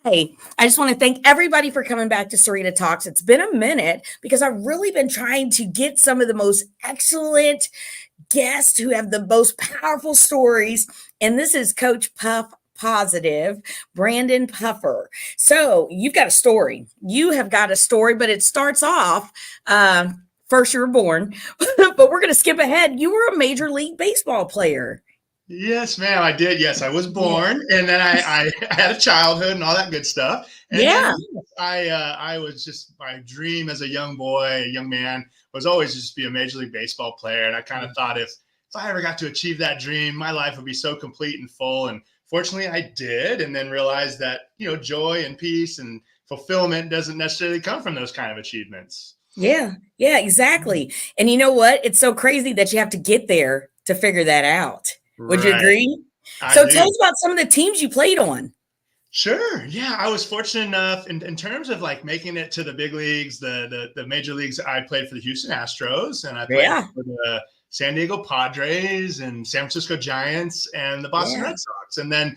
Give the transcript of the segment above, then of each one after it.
Hey, I just want to thank everybody for coming back to Sarita Talks. It's been a minute because I've really been trying to get some of the most excellent guests who have the most powerful stories. And this is Coach Puff Positive, Brandon Puffer. So you've got a story. You have got a story, but it starts off. First, you were born, but we're going to skip ahead. You were a Major League Baseball player. Yes, ma'am, I did. Yes, I was Yeah. born, and then I had a childhood and all that good stuff. And then Yeah. yes, I was just my dream as a young boy, a young man, was always just be a Major League Baseball player. And I kind of thought if I ever got to achieve that dream, my life would be so complete and full. And fortunately, I did. And then realized that joy and peace and fulfillment doesn't necessarily come from those kind of achievements. Yeah. Yeah, exactly. And you know what? It's so crazy that you have to get there to figure that out. Would you Right, agree? I So tell do. us about some of the teams you played on. Sure. Yeah, I was fortunate enough in terms of like making it to the big leagues, the major leagues. I played for the Houston Astros, and I played Yeah. for the San Diego Padres and San Francisco Giants and the Boston Yeah. Red Sox. And then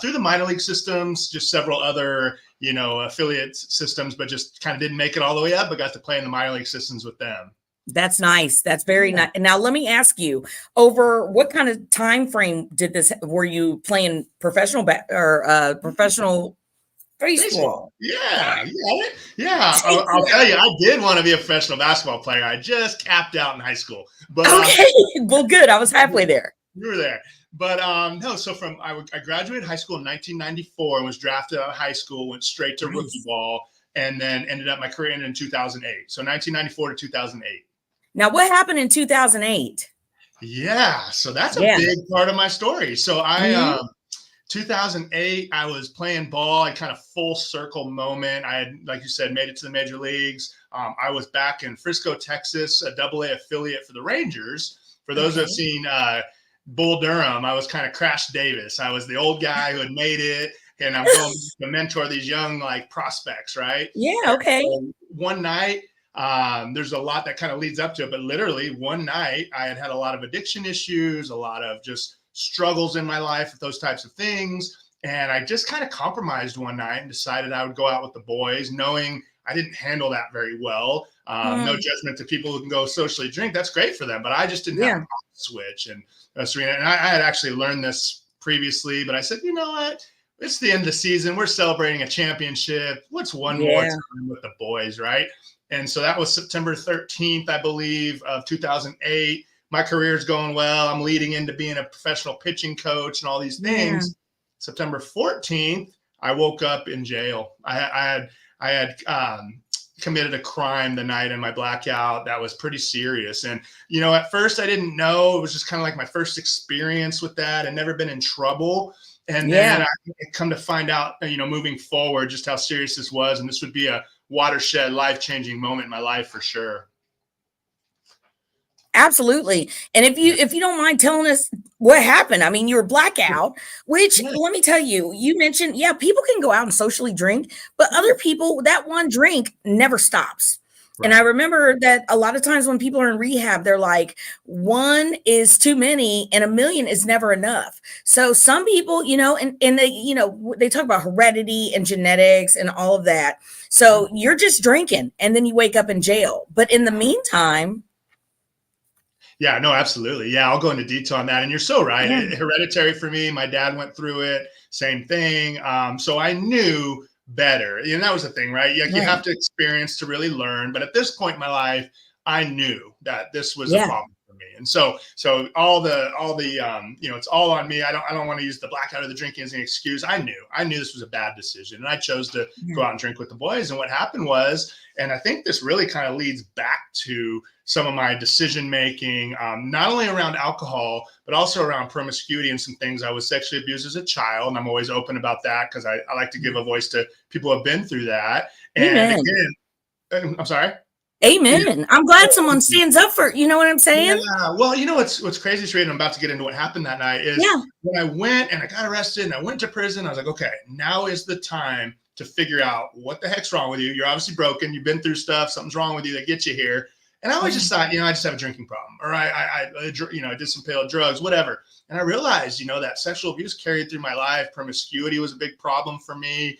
through the minor league systems, just several other affiliate systems, but just kind of didn't make it all the way up. But got to play in the minor league systems with them. That's nice. That's very Yeah. nice. Now let me ask you, over what kind of time frame did this were you playing professional or professional Baseball. baseball? Yeah, yeah. I'll tell you, I did want to be a professional basketball player. I just capped out in high school, but Okay. Well, good. I was halfway there. you were there. But no, so I graduated high school in 1994 and was drafted out of high school, went straight to rookie Nice. ball, and then ended up my career ended in 2008. So 1994 to 2008. Now what happened in 2008? Yeah, so that's a Yeah. big part of my story. So Mhm. 2008, I was playing ball. I kind of full circle moment. I had, like you said, made it to the major leagues. I was back in Frisco, Texas, a AA affiliate for the Rangers. For those who have Okay. seen Bull Durham, I was kind of Crash Davis. I was the old guy who had made it, and I'm going to mentor these young like prospects, right? Yeah, And okay. so one night, there's a lot that kind of leads up to it, but literally one night I had a lot of addiction issues, a lot of just struggles in my life with those types of things. And I just kind of compromised one night and decided I would go out with the boys, knowing I didn't handle that very well. No Mm, judgment to people who can go socially drink. That's great for them. But I just didn't have yeah. an off switch. And Serena, and I had actually learned this previously, but I said, you know what? It's the end of the season. We're celebrating a championship. What's one more Yeah. time with the boys, right? And so that was September 13th, I believe, of 2008. My career's going well. I'm leading into being a professional pitching coach and all these Yeah. things. September 14th, I woke up in jail. I had committed a crime the night in my blackout that was pretty serious. And at first I didn't know. It was just kind of like my first experience with that. I'd never been in trouble. And then Yeah. I come to find out, moving forward, just how serious this was, and this would be a watershed, life-changing moment in my life for sure. Absolutely. And if you don't mind telling us what happened. I mean, you were blackout, which Yeah, let me tell you, you mentioned, yeah, people can go out and socially drink, but other people, that one drink never stops. And I right. remember that a lot of times when people are in rehab, they're like, one is too many and a million is never enough. So some people, and they, they talk about heredity and genetics and all of that. So you're just drinking and then you wake up in jail. But in the meantime, Yeah, no, absolutely. Yeah, I'll go into detail on that. And you're so right. yeah, Hereditary for me. My dad went through it. Same thing. So I knew better. And that was the thing, right? Like you right. have to experience to really learn. But at this point in my life, I knew that this was a Yeah. problem for me. And so all the it's all on me. I don't want to use the blackout or the drinking as an excuse. I knew this was a bad decision, and I chose to Yeah. go out and drink with the boys. And what happened was, and I think this really kind of leads back to some of my decision making, not only around alcohol, but also around promiscuity and some things. I was sexually abused as a child, and I'm always open about that because I like to give a voice to people who have been through that. And Amen. again, I'm sorry. Yeah. Amen. I'm glad someone stands up for, you know what I'm Yeah. saying? Well, what's crazy, Sheree, and I'm about to get into what happened that night, is Yeah. when I went and I got arrested and I went to prison, I was like, okay, now is the time to figure out what the heck's wrong with you. You're obviously broken. You've been through stuff. Something's wrong with you that gets you here. And I always just thought, I just have a drinking problem, or I did some failed drugs, whatever. And I realized, that sexual abuse carried through my life. Promiscuity was a big problem for me.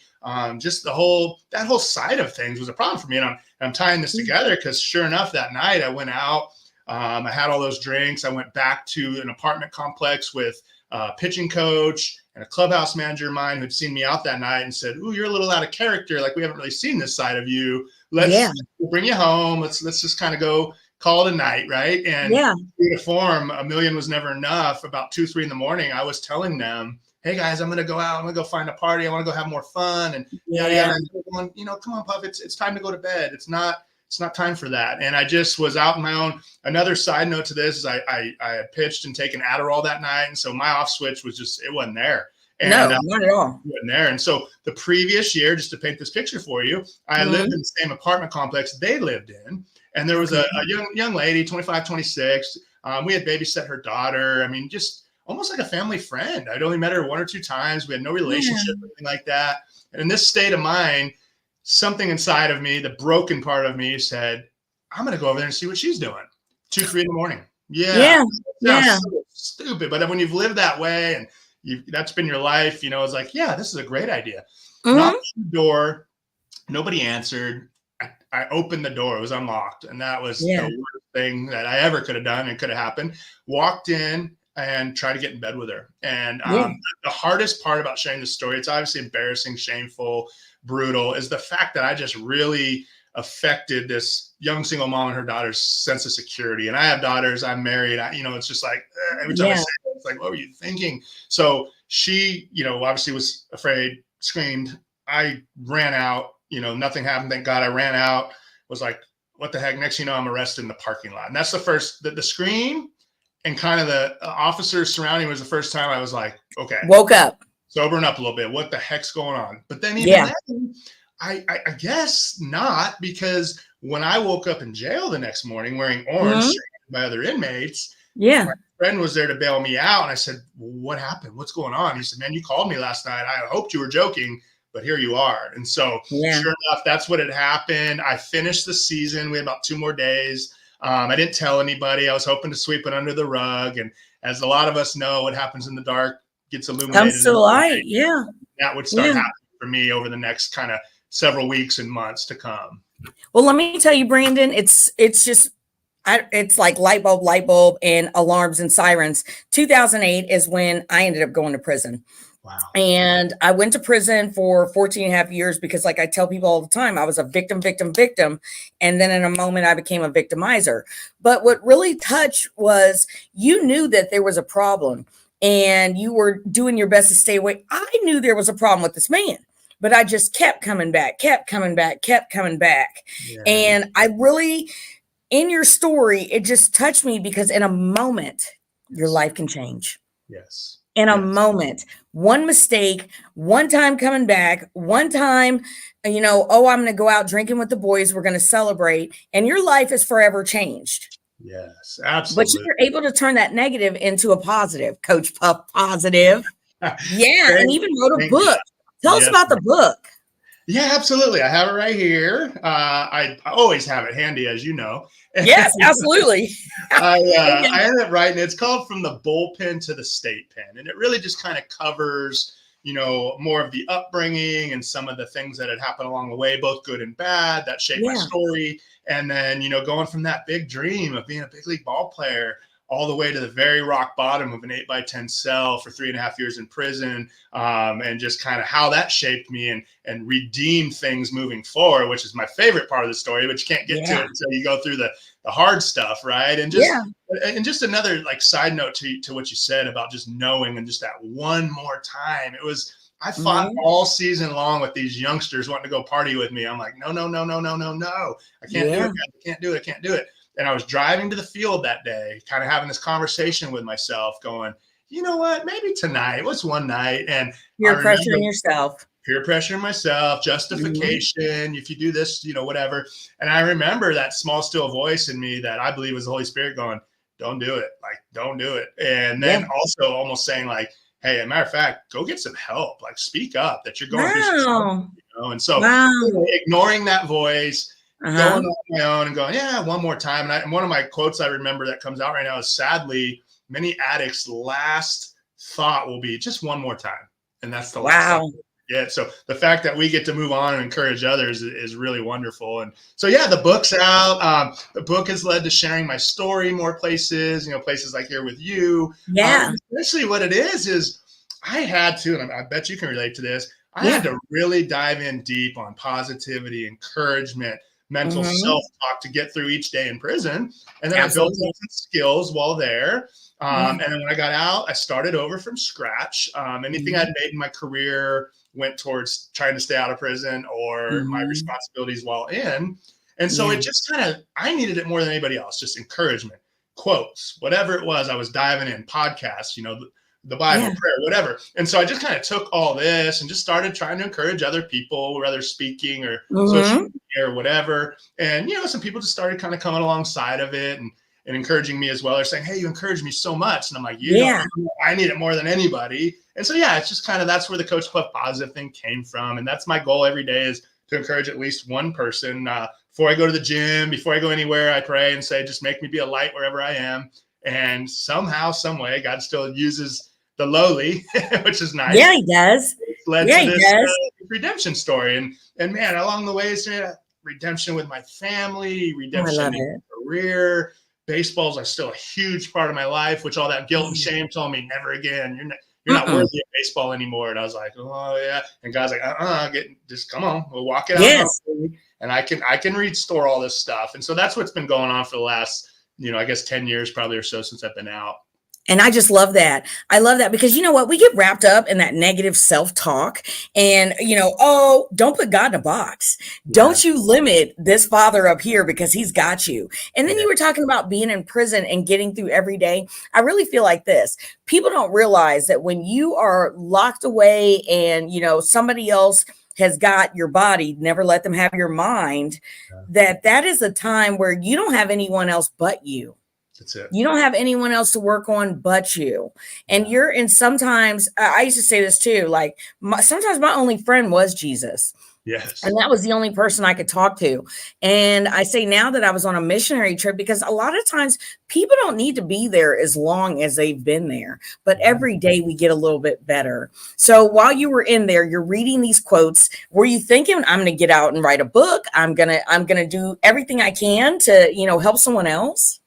Just that whole side of things was a problem for me. And I'm tying this together because sure enough, that night I went out, I had all those drinks. I went back to an apartment complex with a pitching coach and a clubhouse manager of mine who'd seen me out that night and said, "Ooh, you're a little out of character. Like, we haven't really seen this side of you. Let's bring you home. Let's just kind of go call it a night." Right. And to form A Million Was Never Enough, about 2, 3 in the morning, I was telling them, "Hey guys, I'm going to go out. I'm going to go find a party. I want to go have more fun." And come on, Puff, it's time to go to bed. It's not time for that. And I just was out on my own. Another side note to this is I had pitched and taken Adderall that night. And so my off switch was it wasn't there. And, no, not at all. Wasn't there. And so the previous year, just to paint this picture for you, I lived in the same apartment complex they lived in. And there was a young lady, 25, 26. We had babysat her daughter. I mean, just almost like a family friend. I'd only met her 1 or 2 times. We had no relationship or anything like that. And in this state of mind, something inside of me, the broken part of me, said, "I'm going to go over there and see what she's doing." 2, 3 in the morning. Yeah. So stupid. But when you've lived that way and that's been your life, it's like, yeah, this is a great idea. Knocked on the door. Nobody answered. I opened the door. It was unlocked. And that was the worst thing that I ever could have done and could have happened. Walked in and tried to get in bed with her. And the hardest part about sharing this story, it's obviously embarrassing, shameful, brutal, is the fact that I just really affected this young single mom and her daughter's sense of security. And I have daughters. I'm married. It's just like every time I say it, it's like, what were you thinking? So she, obviously was afraid, screamed. I ran out. Nothing happened. Thank God I ran out. Was like, what the heck? Next thing you know, I'm arrested in the parking lot. And that's the first, the scream and kind of the officers surrounding was the first time I was like, okay. Woke up. Sobering up a little bit. What the heck's going on? But then even then, I guess not, because when I woke up in jail the next morning wearing orange by other inmates, my friend was there to bail me out. And I said, well, what happened? What's going on? He said, man, you called me last night. I hoped you were joking, but here you are. And so sure enough, that's what had happened. I finished the season. We had about 2 more days. I didn't tell anybody. I was hoping to sweep it under the rug. And as a lot of us know, what happens in the dark gets illuminated. Comes to light. Yeah. That would start happening for me over the next kind of several weeks and months to come. Well, let me tell you, Brandon, it's like light bulb and alarms and sirens. 2008 is when I ended up going to prison. Wow. And I went to prison for 14 and a half years because, like I tell people all the time, I was a victim. And then in a moment, I became a victimizer. But what really touched was you knew that there was a problem and you were doing your best to stay away. I knew there was a problem with this man, but I just kept coming back. Yeah. And I really, in your story, it just touched me because in a moment, your life can change. Yes. In a moment, one mistake, one time coming back, one time, I'm going to go out drinking with the boys. We're going to celebrate. And your life is forever changed. Yes, absolutely. But you're able to turn that negative into a positive. Coach Puff, positive. And even wrote a book. Tell us about the book. Yeah, absolutely. I have it right here. I always have it handy, as you know. Yes, absolutely. I ended up writing it. It's called From the Bullpen to the State Pen. And it really just kind of covers, more of the upbringing and some of the things that had happened along the way, both good and bad, that shaped my story. And then, going from that big dream of being a big league ball player all the way to the very rock bottom of an 8x10 cell for 3.5 years in prison, and just kind of how that shaped me and redeemed things moving forward, which is my favorite part of the story, but you can't get to it until you go through the hard stuff, right? And just another like side note to what you said about just knowing and just that one more time. I fought all season long with these youngsters wanting to go party with me. I'm like, no. I can't do it. And I was driving to the field that day, kind of having this conversation with myself going, you know what, maybe tonight, what's one night? And you're pressuring yourself. Peer pressuring myself, justification, if you do this, whatever. And I remember that small, still voice in me that I believe was the Holy Spirit going, don't do it. Like, don't do it. And then also almost saying like, hey, as a matter of fact, go get some help. Like, speak up that you're going through something, And so ignoring that voice, Uh-huh. going on my own and going, yeah, one more time. And one of my quotes I remember that comes out right now is, sadly, many addicts' last thought will be just one more time. And that's the last thought. Wow. Yeah. So the fact that we get to move on and encourage others is really wonderful. And so, yeah, the book's out. The book has led to sharing my story more places, places like here with you. Yeah. Essentially what it is I had to, and I bet you can relate to this, I Yeah. had to really dive in deep on positivity, encouragement, mental self-talk to get through each day in prison. And then I built up some skills while there. And then when I got out, I started over from scratch. Anything I'd made in my career went towards trying to stay out of prison or my responsibilities while in. And so it just I needed it more than anybody else, just encouragement, quotes, whatever it was, I was diving in, podcasts, the Bible, prayer, whatever. And so I just kind of took all this and just started trying to encourage other people, whether speaking or social media or whatever. And, some people just started kind of coming alongside of it and encouraging me as well. They're saying, hey, you encouraged me so much. And I'm like, I need it more than anybody. And so, it's just that's where the Coach Puff Positive thing came from. And that's my goal every day, is to encourage at least one person. Before I go to the gym, before I go anywhere, I pray and say, just make me be a light wherever I am. And somehow, some way, God still uses the lowly, which is nice. Yeah, he does. It's led to this redemption story. And man, along the way, it's redemption with my family, redemption in career. Baseball's are still a huge part of my life, which all that guilt and shame told me, never again. You're not worthy of baseball anymore. And I was like, oh yeah. And God's like, just come on, we'll walk it out. And I can restore all this stuff. And so that's what's been going on for the last, I guess 10 years probably or so since I've been out. And I just love that. I love that because you know what? We get wrapped up in that negative self-talk and, don't put God in a box. Yeah. Don't you limit this father up here because he's got you. And then you were talking about being in prison and getting through every day. I really feel like this. People don't realize that when you are locked away and, somebody else has got your body, never let them have your mind, that is a time where you don't have anyone else but you. That's it. You don't have anyone else to work on but you. And sometimes I used to say this too, like sometimes my only friend was Jesus. Yes. And that was the only person I could talk to. And I say now that I was on a missionary trip, because a lot of times people don't need to be there as long as they've been there, but every day we get a little bit better. So while you were in there, you're reading these quotes. Were you thinking, I'm going to get out and write a book? I'm going to do everything I can to, help someone else?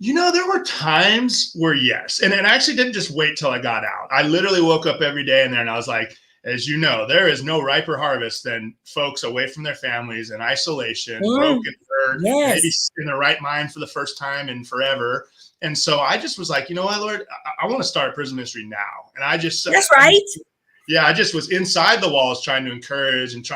There were times where yes. And I actually didn't just wait till I got out. I literally woke up every day in there and I was like, as you know, there is no riper harvest than folks away from their families in isolation, broken, hurt, maybe in the right mind for the first time in forever. And so I just was like, you know what, Lord, I want to start prison ministry now. And I just said, that's right. I just was inside the walls trying to encourage and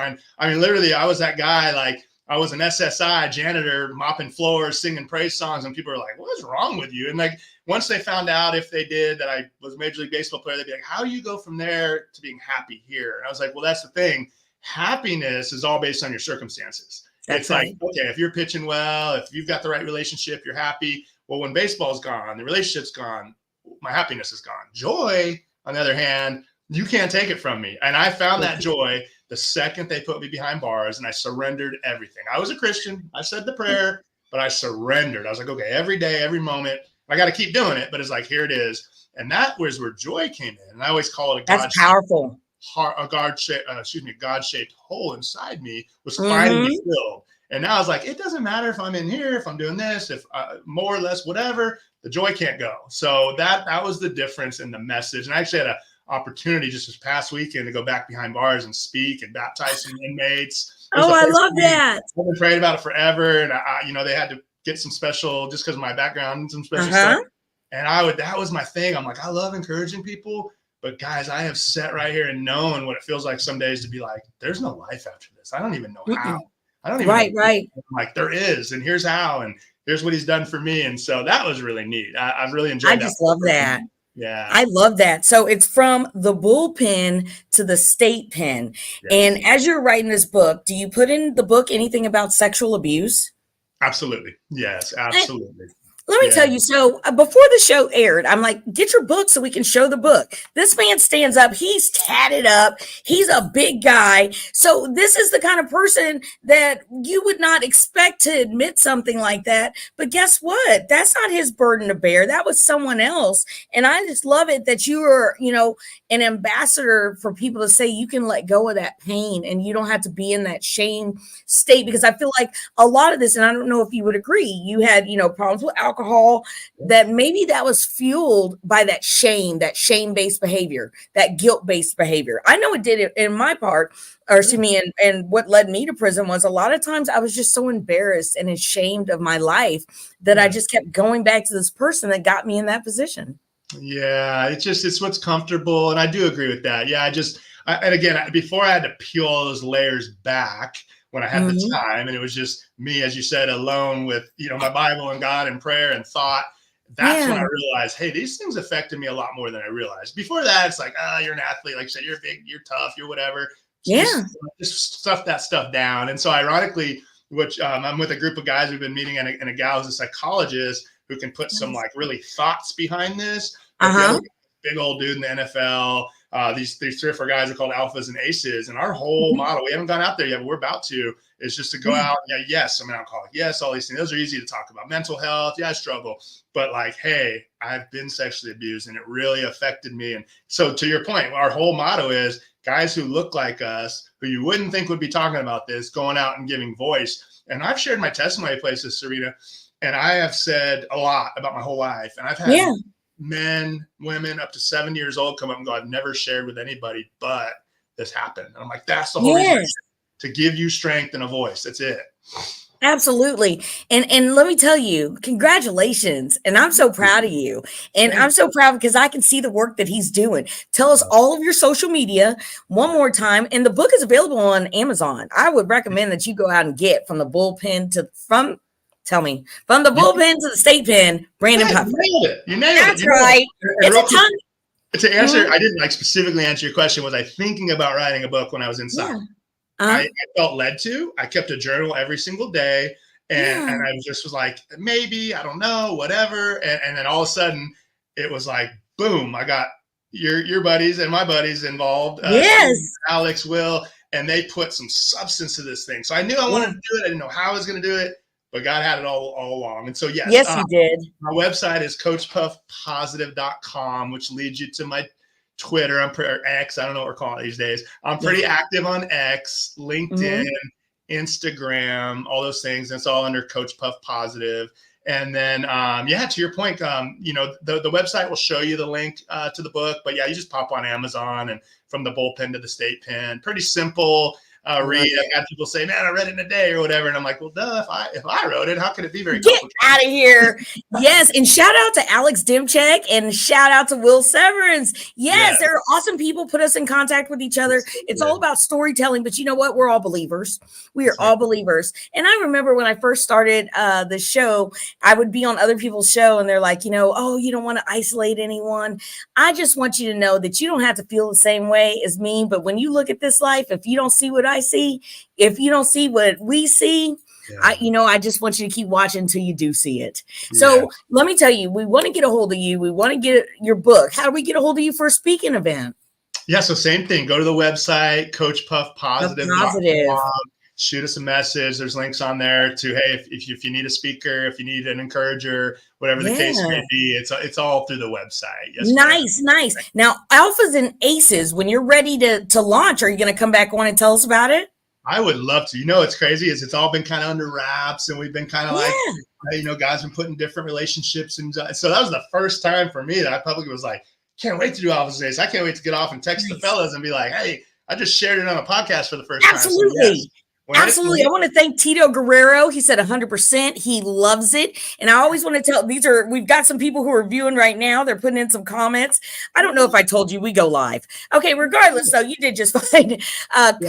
literally I was that guy, like, I was an SSI janitor mopping floors, singing praise songs, and people were like, what is wrong with you? And like, once they found out, if they did, that I was a Major League Baseball player, they'd be like, how do you go from there to being happy here? And I was like, well, that's the thing. Happiness is all based on your circumstances. It's like, okay, if you're pitching well, if you've got the right relationship, you're happy. Well, when baseball's gone, the relationship's gone, my happiness is gone. Joy, on the other hand, you can't take it from me. And I found that joy the second they put me behind bars and I surrendered everything. I was a Christian. I said the prayer, but I surrendered. I was like, okay, every day, every moment, I got to keep doing it. But it's like, here it is. And that was where joy came in. And I always call it that's powerful. God-shaped hole inside me was finally filled. And now I was like, it doesn't matter if I'm in here, if I'm doing this, if more or less, whatever, the joy can't go. So that was the difference in the message. And I actually had an opportunity just this past weekend to go back behind bars and speak and baptize some inmates. Oh, I love that. I've been praying about it forever. And they had to get some special, just because of my background, some special stuff. And that was my thing. I'm like, I love encouraging people, but guys, I have sat right here and known what it feels like some days to be like, there's no life after this. I don't even know how. I don't even know. Right. Like, there is, and here's how, and here's what he's done for me. And so that was really neat. I've really enjoyed that. I just love that. Yeah. I love that. So it's from the bullpen to the state pen. Yes. And as you're writing this book, do you put in the book anything about sexual abuse? Absolutely. Yes, absolutely. Let me Yeah. tell you. So before the show aired, I'm like, get your book so we can show the book. This man stands up. He's tatted up. He's a big guy. So this is the kind of person that you would not expect to admit something like that. But guess what? That's not his burden to bear. That was someone else. And I just love it that you are, an ambassador for people to say you can let go of that pain and you don't have to be in that shame state. Because I feel like a lot of this, and I don't know if you would agree, you had, problems with alcohol, that maybe that was fueled by that shame-based behavior, that guilt-based behavior. I know it did it in my part, or to me, and what led me to prison was a lot of times I was just so embarrassed and ashamed of my life that I just kept going back to this person that got me in that position. Yeah, it's what's comfortable. And I do agree with that. Yeah, and again, before I had to peel all those layers back when I had the time, and it was just me, as you said, alone with, my Bible and God and prayer and thought. That's when I realized, hey, these things affected me a lot more than I realized. Before that, it's like, you're an athlete. Like you said, you're big, you're tough, you're whatever. Just stuff that stuff down. And so ironically, which I'm with a group of guys we've been meeting, and a gal who's a psychologist who can put some like really thoughts behind this. Big old dude in the NFL. These 3 or 4 guys are called alphas and aces. And our whole model, we haven't gone out there yet, but we're about to, is just to go out. Yeah, yes, I'm an alcoholic. Yes, all these things. Those are easy to talk about. Mental health. Yeah, I struggle. But like, hey, I've been sexually abused and it really affected me. And so to your point, our whole motto is guys who look like us, who you wouldn't think would be talking about this, going out and giving voice. And I've shared my testimony places, Sarita, and I have said a lot about my whole life. And I've had men, women up to 7 years old come up and go, I've never shared with anybody, but this happened. And I'm like, that's the whole reason, to give you strength and a voice. That's it. Absolutely. And let me tell you, congratulations. And I'm so proud of you. And I'm so proud because I can see the work that he's doing. Tell us all of your social media one more time. And the book is available on Amazon. I would recommend that you go out and get from the bullpen from the bullpen to the state pen, Brandon Puffer. You nailed it. That's right. It's a ton. To answer, I didn't specifically answer your question. Was I thinking about writing a book when I was inside? I felt led to. I kept a journal every single day, and I was like, maybe, I don't know, whatever. And then all of a sudden, it was like, boom! I got your buddies and my buddies involved. Alex, Will, and they put some substance to this thing. So I knew I wanted to do it. I didn't know how I was going to do it, but God had it all along. And so yes, he did. My website is CoachPuffPositive.com, which leads you to my Twitter, or X, I don't know what we're calling it these days. I'm pretty active on X, LinkedIn, Instagram, all those things. It's all under Coach Puff Positive. And then, to your point, the website will show you the link to the book. But yeah, you just pop on Amazon and from the bullpen to the state pen. Pretty simple read. I've had people say, man, I read it in a day or whatever. And I'm like, well, duh, if I wrote it, how could it be very complicated? Get out of here. Yes. And shout out to Alex Dimchek and shout out to Will Severance. Yes, they're awesome people. Put us in contact with each other. It's all about storytelling, but you know what? We're all believers. We are all believers. And I remember when I first started the show, I would be on other people's show and they're like, oh, you don't want to isolate anyone. I just want you to know that you don't have to feel the same way as me. But when you look at this life, if you don't see what I see, if you don't see what we see, I just want you to keep watching until you do see it. So let me tell you, we want to get a hold of you. We want to get your book. How do we get a hold of you for a speaking event? Yeah, so same thing. Go to the website, CoachPuffPositive.com. Shoot us a message. There's links on there to, hey, if you need a speaker, if you need an encourager, whatever the case may be, it's all through the website. Yes, nice. Now, Alphas and Aces, when you're ready to launch, are you going to come back on and tell us about it? I would love to. What's crazy is it's all been kind of under wraps, and we've been kind of guys been put in different relationships. And so that was the first time for me that I publicly was like, can't wait to do Alphas and Aces. I can't wait to get off and text the fellas and be like, hey, I just shared it on a podcast for the first time. Absolutely. So absolutely. I want to thank Tito Guerrero. He said 100%. He loves it. And I always want to tell, we've got some people who are viewing right now. They're putting in some comments. I don't know if I told you we go live. Okay. Regardless though, you did just fine.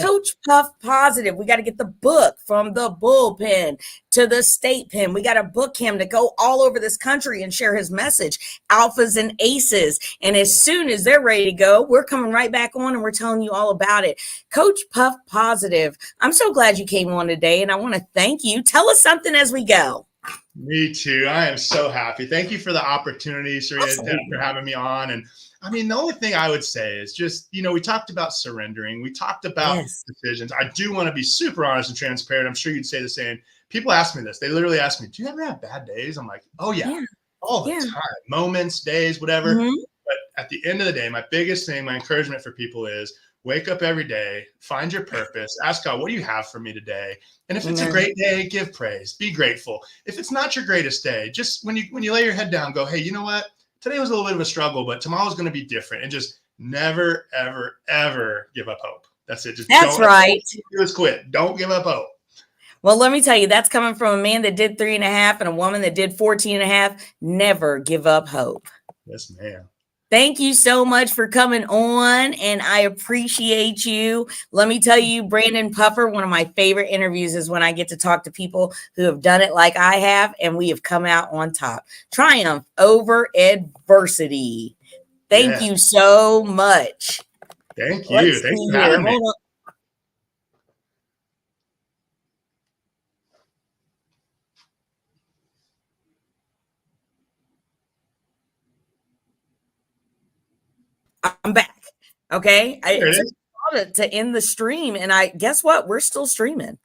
Coach Puff Positive. We got to get the book from the bullpen to the state pen. We got to book him to go all over this country and share his message, Alphas and Aces. And as soon as they're ready to go, we're coming right back on and we're telling you all about it. Coach Puff Positive. I'm so glad you came on today and I want to thank you. Tell us something as we go. Me too. I am so happy. Thank you for the opportunity, Sarita, for Absolutely. having me on. And I mean, the only thing I would say is just, we talked about surrendering. We talked about Yes. decisions. I do want to be super honest and transparent. I'm sure you'd say the same. People ask me this. They literally ask me, do you ever have bad days? I'm like, oh, yeah, Yeah. all the Yeah. time. Moments, days, whatever. Mhm. But at the end of the day, my biggest thing, my encouragement for people is wake up every day, find your purpose, ask God, what do you have for me today? And if it's a Amen. great day, give praise, be grateful. If it's not your greatest day, just when you lay your head down, go, hey, you know what? Today was a little bit of a struggle, but tomorrow's going to be different. And just never, ever, ever give up hope. That's it. Just That's don't. That's all right. you do is quit. Don't give up hope. Well, let me tell you, that's coming from a man that did 3.5 and a woman that did 14.5. Never give up hope. Yes, ma'am. Thank you so much for coming on, and I appreciate you. Let me tell you, Brandon Puffer, one of my favorite interviews is when I get to talk to people who have done it like I have, and we have come out on top. Triumph over adversity. Thank Yes. you so much. Thank you. Let's Thanks see for here. having me. Hold on. I'm back. Okay. There It it took is. a while to end the stream, and I guess what? We're still streaming.